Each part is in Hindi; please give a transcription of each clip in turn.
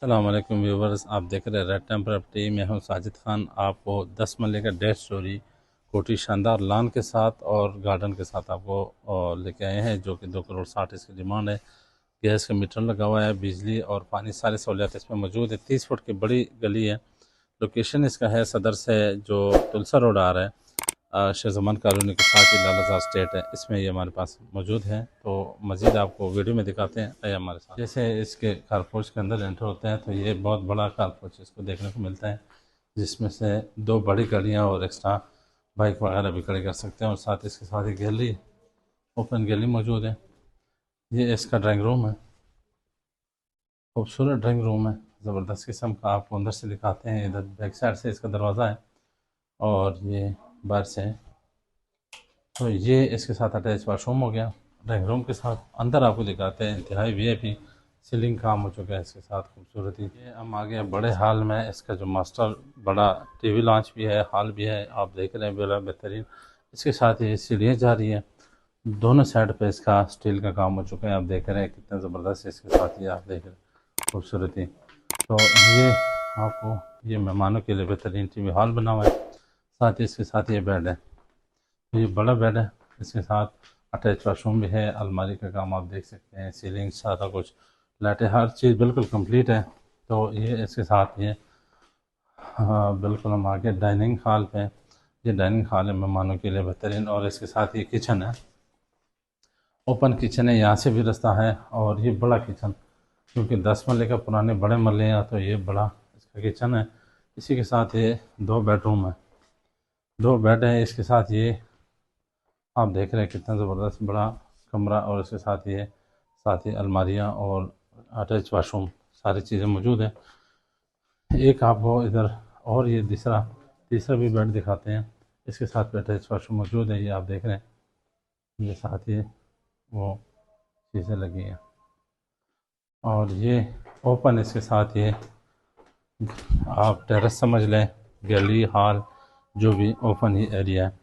अस्सलाम वालेकुम व्यूवर्स, आप देख रहे हैं रेड टाइम प्रॉपर्टी में हूं साजिद खान। आपको 10 मरले का 1.5 स्टोरी कोठी शानदार लॉन के साथ और गार्डन के साथ आपको लेके आए हैं, जो कि 2 करोड़ 60 इसकी डिमांड है। गैस का मीटर लगा हुआ है, बिजली और पानी सारी सहूलियत इसमें मौजूद है। 30 फुट की बड़ी गली है। लोकेशन इसका है सदर से जो तुलसा रोड आ रहा है, शेर ज़मान कॉलोनी के साथ ही लालाजार स्टेट है, इसमें ये हमारे पास मौजूद है। तो मज़ीद आपको वीडियो में दिखाते हैं, आइए हमारे साथ। जैसे इसके कारपोर्च के अंदर एंटर होते हैं तो ये बहुत बड़ा कारपोर्च इसको देखने को मिलता है, जिसमें से 2 बड़ी गाड़ियाँ और एक्स्ट्रा बाइक वगैरह भी खड़ी कर सकते हैं। और साथ इसके साथ ही गैलरी, ओपन गैलरी मौजूद है। ये इसका ड्राइंग रूम है, खूबसूरत ड्राइंग रूम है, ज़बरदस्त किस्म का। आपको अंदर से दिखाते हैं। इधर बैक साइड से इसका दरवाज़ा है और ये बाहर से है। तो ये इसके साथ अटैच वाशरूम हो गया ड्राइंग रूम के साथ। अंदर आपको दिखाते हैं, इंतहाई वीआईपी सीलिंग काम हो चुका है इसके साथ, खूबसूरती। ये हम आ गए बड़े हाल में। इसका जो मास्टर बड़ा टीवी लॉन्च भी है, हॉल भी है, आप देख रहे हैं, बड़ा बेहतरीन। इसके साथ ये सीढ़ियाँ जा रही है, दोनों साइड पे इसका स्टील का काम हो चुका है। आप देख रहे हैं कितना ज़बरदस्त इसके साथ ये आप देख रहे हैं खूबसूरती। तो ये आपको ये मेहमानों के लिए बेहतरीन टीवी हॉल बना हुआ है। साथ ही इसके साथ ये बेड है, ये बड़ा बेड है। इसके साथ अटैच वाशरूम भी है, अलमारी का काम आप देख सकते हैं, सीलिंग सारा कुछ, लाइटें, हर चीज़ बिल्कुल कंप्लीट है। तो ये इसके साथ ये हाँ बिल्कुल हम आगे डाइनिंग हॉल पे। ये डाइनिंग हॉल है मेहमानों के लिए बेहतरीन। और इसके साथ ये किचन है, ओपन किचन है, यहाँ से भी रास्ता है। और ये बड़ा किचन, क्योंकि 10 मरले का पुराने बड़े मरले हैं, तो ये बड़ा इसका किचन है। इसी के साथ ये 2 बेडरूम है, 2 बेड है। इसके साथ ये आप देख रहे हैं कितना ज़बरदस्त बड़ा कमरा। और इसके साथ ही अलमारियाँ और अटैच वाशरूम, सारी चीज़ें मौजूद हैं। एक आपको इधर और ये तीसरा भी बेड दिखाते हैं। इसके साथ भी अटैच वाशरूम मौजूद है, ये आप देख रहे हैं। ये साथ ही वो चीज़ें लगी हैं। और ये ओपन इसके साथ ये आप टेरेस समझ लें, गैलरी, हॉल, जो भी ओपन ही एरिया है।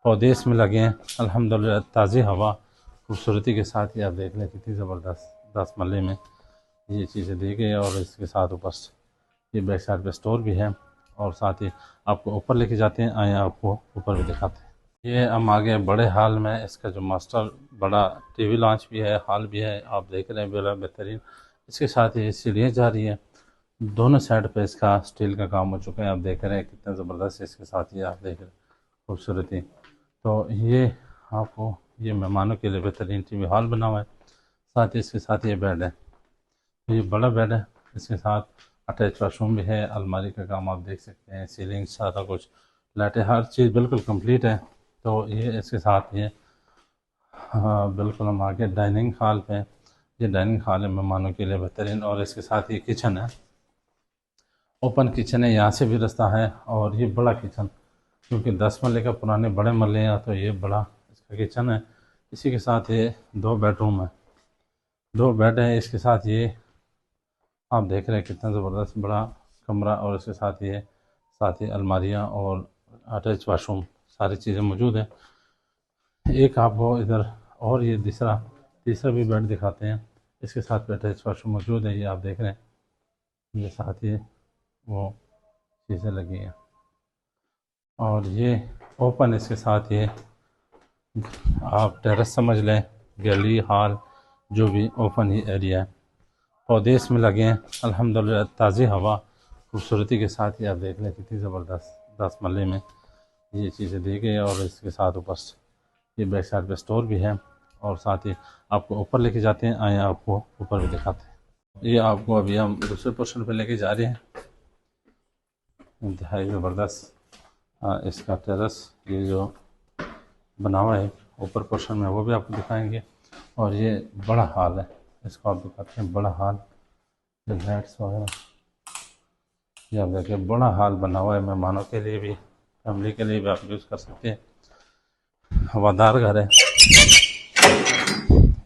पौधे इसमें लगे हैं, अल्हम्दुलिल्लाह, ताज़ी हवा, खूबसूरती के साथ ही आप देख लें कितनी ज़बरदस्त 10 मरले में ये चीज़ें दी गई है। और इसके साथ ऊपर ये बैक साइड पे स्टोर भी है। और साथ ही आपको ऊपर लेके जाते हैं, आए आपको ऊपर भी दिखाते हैं। ये हम आ गए बड़े हॉल में। इसका जो मास्टर बड़ा टीवी लॉन्च भी है, हॉल भी है, आप देख रहे हैं, बड़ा बेहतरीन। इसके साथ ही सीढ़ियाँ जा रही है, दोनों साइड पे इसका स्टील का काम हो चुका है। आप देख रहे हैं कितना ज़बरदस्त इसके साथ ये आप देख रहे हैं खूबसूरती। तो ये आपको ये मेहमानों के लिए बेहतरीन टीवी हॉल बना हुआ है। साथ ही इसके साथ ये बेड है, ये बड़ा बेड है। इसके साथ अटैच वाशरूम भी है, अलमारी का काम आप देख सकते हैं, सीलिंग सारा कुछ, लाइटें, हर चीज़ बिल्कुल कंप्लीट है। तो ये इसके साथ ये हाँ बिल्कुल हम आगे डाइनिंग हॉल पे। ये डाइनिंग हॉल है मेहमानों के लिए बेहतरीन। और इसके साथ ये किचन है, ओपन किचन है, यहाँ से भी रास्ता है। और ये बड़ा किचन, क्योंकि 10 मरले का पुराने बड़े मरले हैं, तो ये बड़ा इसका किचन है। इसी के साथ ये 2 बेडरूम है, 2 बेड है। इसके साथ ये आप देख रहे हैं कितना ज़बरदस्त बड़ा कमरा। और इसके साथ ही अलमारियाँ और अटैच वाशरूम, सारी चीज़ें मौजूद है। एक आपको इधर और ये तीसरा भी बेड दिखाते हैं। इसके साथ भी अटैच वाशरूम मौजूद है, ये आप देख रहे हैं। ये साथ ही वो चीज़ें लगी हैं। और ये ओपन इसके साथ ये आप टेरेस समझ लें, गैलरी, हॉल, जो भी ओपन ही एरिया है। पौधे इसमें लगे हैं, अल्हम्दुलिल्लाह, ताज़ी हवा, खूबसूरती के साथ ही आप देख लें कितनी ज़बरदस्त 10 मरले में ये चीज़ें दी गई है। और इसके साथ ऊपर ये बैक साइड पे स्टोर भी है। और साथ ही आपको ऊपर लेके जाते हैं, आए आपको ऊपर भी दिखाते हैं। ये आपको अभी हम दूसरे पोर्शन पे लेके जा रहे हैं, इंतहाई ज़बरदस्त इसका टेरेस ये जो बना हुआ है ऊपर पोर्शन में, वो भी आपको दिखाएंगे। और ये बड़ा हॉल है, इसको आप दिखाते हैं, बड़ा हॉल, जो लाइट्स वगैरह, ये आप देखिए बड़ा हॉल बना हुआ है। मेहमानों के लिए भी, फैमिली के लिए भी आप यूज़ कर सकते हैं। हवादार घर है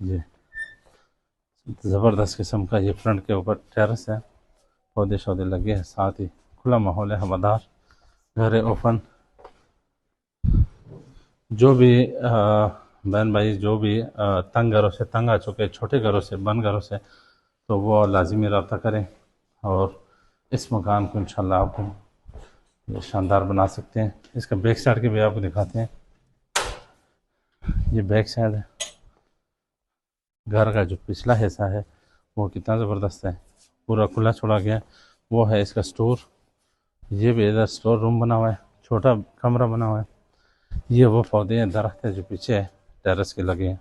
ये, ज़बरदस्त किस्म का। ये फ्रंट के ऊपर टेरेस है, पौधे शौधे लगे हैं, साथ ही खुला माहौल है, हवादार घर है, ओपन। जो भी बहन भाई जो भी तंग घरों से तंग आ चुके, छोटे घरों से, बंद घरों से, तो वो लाजिमी रब्ता करें। और इस मकान को इंशाल्लाह आपको ये शानदार बना सकते हैं। इसका बैक साइड के भी आपको दिखाते हैं। ये बैक साइड है, घर का जो पिछला हिस्सा है वो कितना ज़बरदस्त है, पूरा खुला छोड़ा गया। वो है इसका स्टोर। ये भी इधर स्टोर रूम बना हुआ है, छोटा कमरा बना हुआ है। ये वो पौधे हैं, दरख्त है जो पीछे है टेरेस के लगे हैं।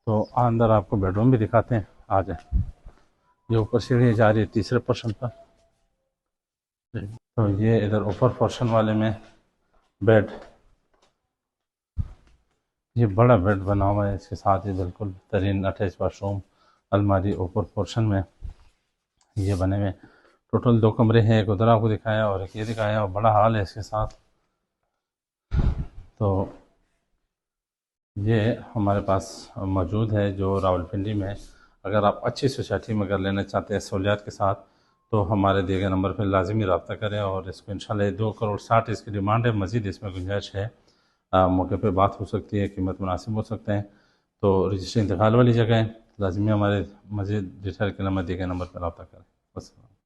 तो अंदर आपको बेडरूम भी दिखाते हैं, आ जाए। ये ऊपर सीढ़ी जा रही है तीसरे पोर्शन पर। तो ये इधर ऊपर पोर्शन वाले में बेड, ये बड़ा बेड बना हुआ है, इसके साथ ही बिल्कुल बेहतरीन अटैच वाशरूम, अलमारी ऊपर पोर्शन में ये बने हुए। टोटल 2 कमरे हैं, एक उधर आपको दिखाया और एक ये दिखाया, और बड़ा हॉल है इसके साथ। तो ये हमारे पास मौजूद है जो रावलपिंडी में। अगर आप अच्छी सोसाइटी में अगर लेना चाहते हैं सहूलियात के साथ, तो हमारे दिए गए नंबर पर लाजमी रब्ता करें। और इसको इंशाल्लाह 2,60 करोड़ इसकी डिमांड है, मज़ीद इसमें गुंजाइश है, मौके पे बात हो सकती है, कीमत मुनासिब हो सकते हैं। तो रजिस्ट्री इंतकाल वाली जगह है, लाजमी हमारे मज़ीद डिटेल के लिए दिए गए नंबर पर रब्ता करें। बस।